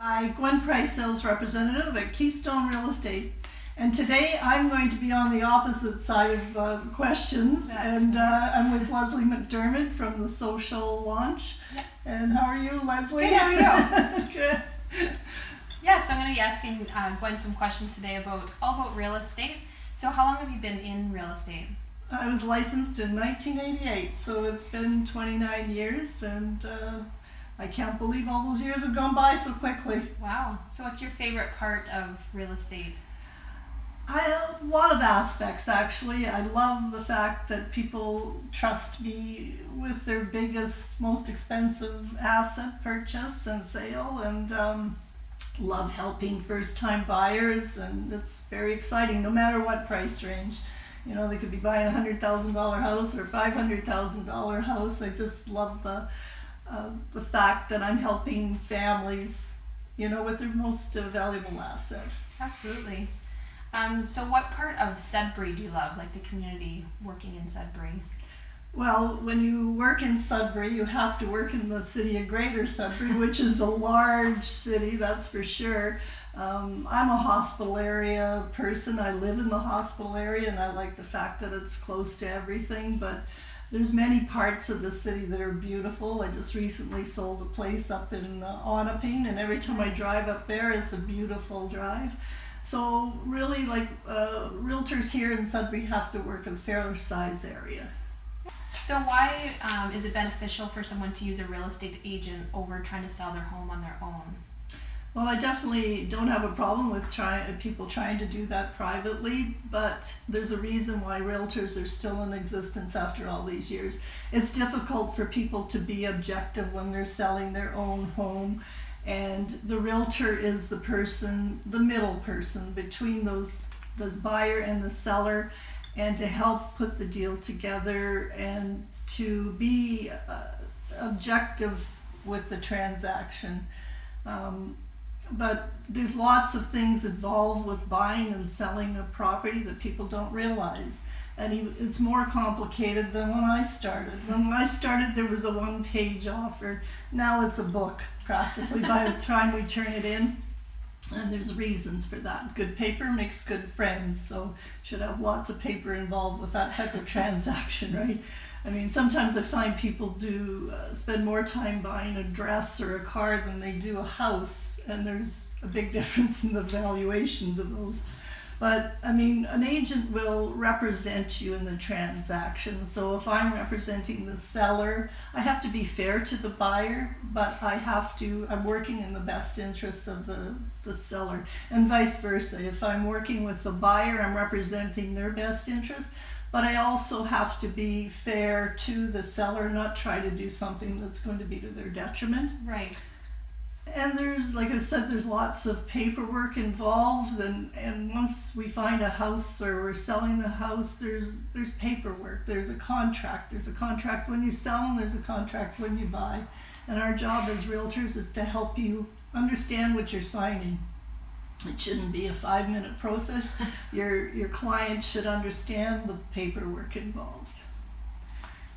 Hi, Gwen Price, sales representative at Keystone Real Estate. And today I'm going to be on the opposite side of questions. I'm with Leslie McDermid from the social launch. Yep. And how are you, Leslie? Good, how are you? Good. Yeah, so I'm going to be asking Gwen some questions today all about real estate. So how long have you been in real estate? I was licensed in 1988, so it's been 29 years, and I can't believe all those years have gone by so quickly. Wow. So what's your favorite part of real estate? A lot of aspects, actually. I love the fact that people trust me with their biggest, most expensive asset purchase and sale, and love helping first-time buyers, and it's very exciting no matter what price range. You know, they could be buying a $100,000 house or $500,000 house. I just love the fact that I'm helping families, you know, with their most valuable asset. Absolutely. So what part of Sudbury do you love, like the community working in Sudbury? Well, when you work in Sudbury, you have to work in the city of Greater Sudbury, which is a large city, that's for sure. I'm a hospital area person. I live in the hospital area, and I like the fact that it's close to everything, but there's many parts of the city that are beautiful. I just recently sold a place up in Onaping, and every time I drive up there, it's a beautiful drive. So really, like realtors here in Sudbury have to work in a fair size area. So why is it beneficial for someone to use a real estate agent over trying to sell their home on their own? Well, I definitely don't have a problem with people trying to do that privately, but there's a reason why realtors are still in existence after all these years. It's difficult for people to be objective when they're selling their own home, and the realtor is the person, the middle person between the buyer and the seller, and to help put the deal together and to be objective with the transaction. But there's lots of things involved with buying and selling a property that people don't realize. And it's more complicated than when I started. When I started, there was a one-page offer. Now it's a book, practically, by the time we turn it in. And there's reasons for that. Good paper makes good friends, so should have lots of paper involved with that type of transaction, right? I mean, sometimes I find people do spend more time buying a dress or a car than they do a house, and there's a big difference in the valuations of those. But I mean, an agent will represent you in the transaction. So if I'm representing the seller, I have to be fair to the buyer, but I'm working in the best interests of the seller, and vice versa. If I'm working with the buyer, I'm representing their best interest, but I also have to be fair to the seller, not try to do something that's going to be to their detriment. Right. And there's, like I said, there's lots of paperwork involved, and once we find a house or we're selling the house, there's paperwork, there's a contract. There's a contract when you sell, and there's a contract when you buy. And our job as realtors is to help you understand what you're signing. It shouldn't be a 5-minute process. Your client should understand the paperwork involved.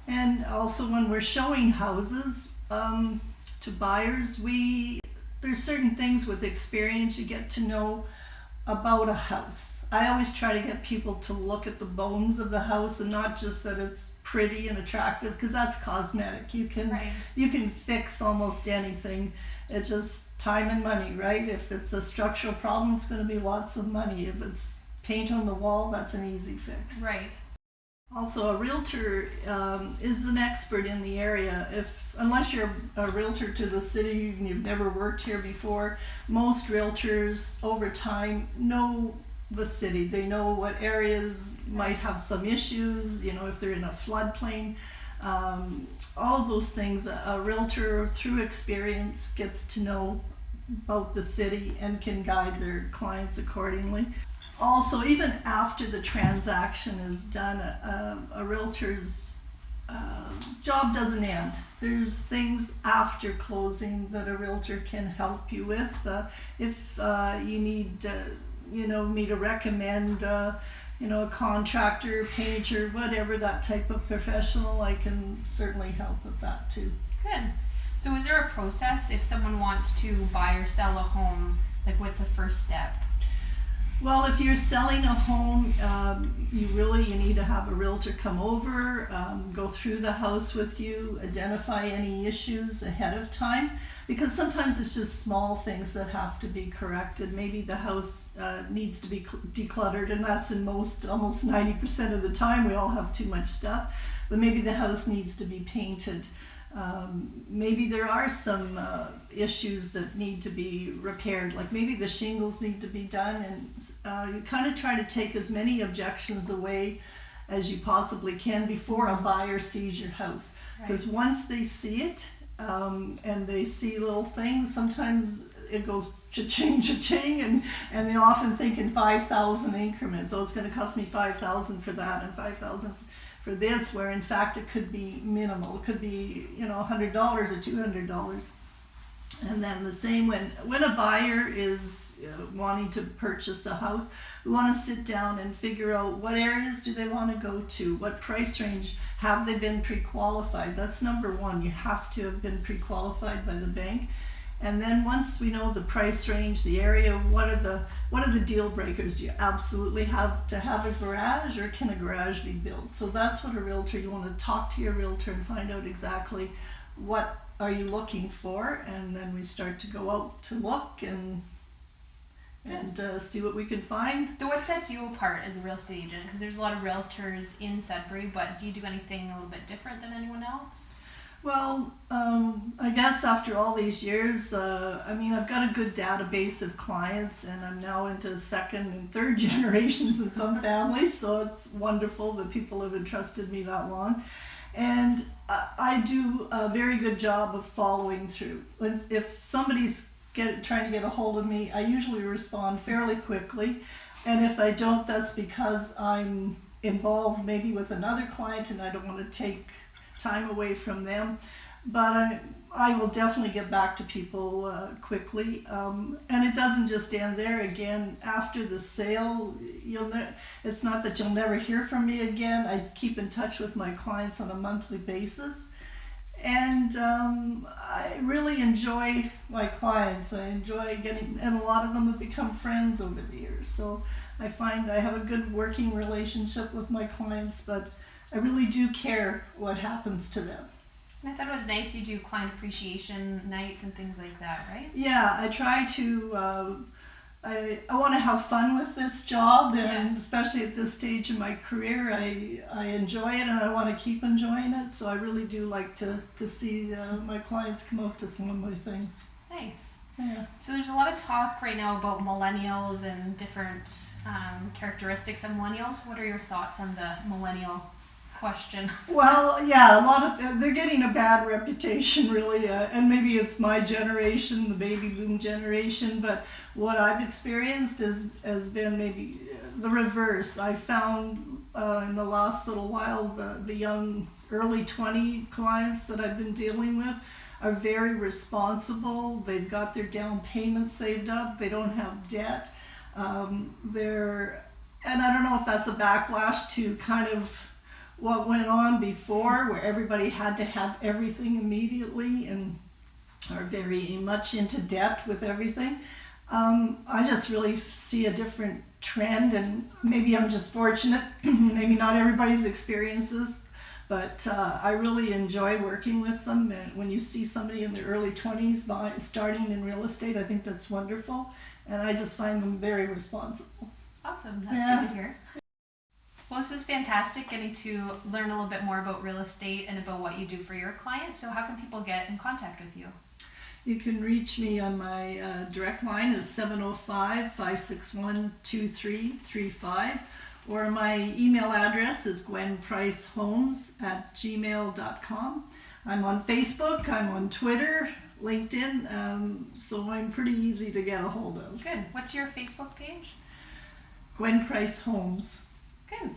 And also when we're showing houses to buyers, there's certain things with experience you get to know about a house. I always try to get people to look at the bones of the house and not just that it's pretty and attractive, because that's cosmetic. You can fix almost anything. It's just time and money, right? If it's a structural problem, it's going to be lots of money. If it's paint on the wall, that's an easy fix. Right. Also, a realtor is an expert in the area. Unless you're a realtor to the city and you've never worked here before, most realtors over time know the city. They know what areas might have some issues, you know, if they're in a floodplain. All of those things, a realtor through experience gets to know about the city and can guide their clients accordingly. Also, even after the transaction is done, a realtor's job doesn't end. There's things after closing that a realtor can help you with. If you need me to recommend a contractor, painter, whatever, that type of professional, I can certainly help with that too. Good. So is there a process if someone wants to buy or sell a home? Like, what's the first step? Well, if you're selling a home, you need to have a realtor come over, go through the house with you, identify any issues ahead of time, because sometimes it's just small things that have to be corrected. Maybe the house needs to be decluttered, and that's in almost 90% of the time. We all have too much stuff, but maybe the house needs to be painted. Maybe there are some issues that need to be repaired, like maybe the shingles need to be done, and you kind of try to take as many objections away as you possibly can before a buyer sees your house. Because once they see it and they see little things, sometimes it goes cha-ching, cha-ching, and they often think in 5,000 increments. Oh, it's going to cost me 5,000 for that and 5,000 for this, where in fact it could be minimal. It could be $100 or $200. And then the same when a buyer is wanting to purchase a house, we want to sit down and figure out what areas do they want to go to, what price range, have they been pre-qualified. That's number one. You have to have been pre-qualified by the bank. And then once we know the price range, the area, what are the deal breakers? Do you absolutely have to have a garage, or can a garage be built? So that's what a realtor, you want to talk to your realtor and find out exactly what are you looking for, and then we start to go out to look and see what we can find. So what sets you apart as a real estate agent? Because there's a lot of realtors in Sudbury, but do you do anything a little bit different than anyone else? Well, I guess after all these years, I've got a good database of clients, and I'm now into second and third generations in some families, so it's wonderful that people have entrusted me that long. And I do a very good job of following through. If somebody's trying to get a hold of me, I usually respond fairly quickly. And if I don't, that's because I'm involved maybe with another client and I don't want to take time away from them. But I will definitely get back to people quickly. And it doesn't just end there. Again, after the sale, it's not that you'll never hear from me again. I keep in touch with my clients on a monthly basis. And I really enjoy my clients. I enjoy and a lot of them have become friends over the years. So I find I have a good working relationship with my clients, but I really do care what happens to them. And I thought it was nice you do client appreciation nights and things like that, right? Yeah, I try to, I want to have fun with this job, and especially at this stage in my career, I enjoy it and I want to keep enjoying it. So I really do like to see my clients come out to some of my things. Nice. Yeah. So there's a lot of talk right now about millennials and different characteristics of millennials. What are your thoughts on the millennial question? Well, yeah, a lot of they're getting a bad reputation, really, and maybe it's my generation, the baby boom generation. But what I've experienced has been maybe the reverse. I found in the last little while the young early 20 clients that I've been dealing with are very responsible. They've got their down payment saved up. They don't have debt. And I don't know if that's a backlash to kind of what went on before, where everybody had to have everything immediately and are very much into debt with everything. I just really see a different trend, and maybe I'm just fortunate. Maybe not everybody's experiences, but I really enjoy working with them. And when you see somebody in their early 20s starting in real estate, I think that's wonderful, and I just find them very responsible. Awesome, that's good to hear. Well, this was fantastic getting to learn a little bit more about real estate and about what you do for your clients. So how can people get in contact with you? You can reach me on my direct line is 705-561-2335, or my email address is gwenpricehomes@gmail.com. I'm on Facebook, I'm on Twitter, LinkedIn, so I'm pretty easy to get a hold of. Good. What's your Facebook page? Gwen Price Homes. Good.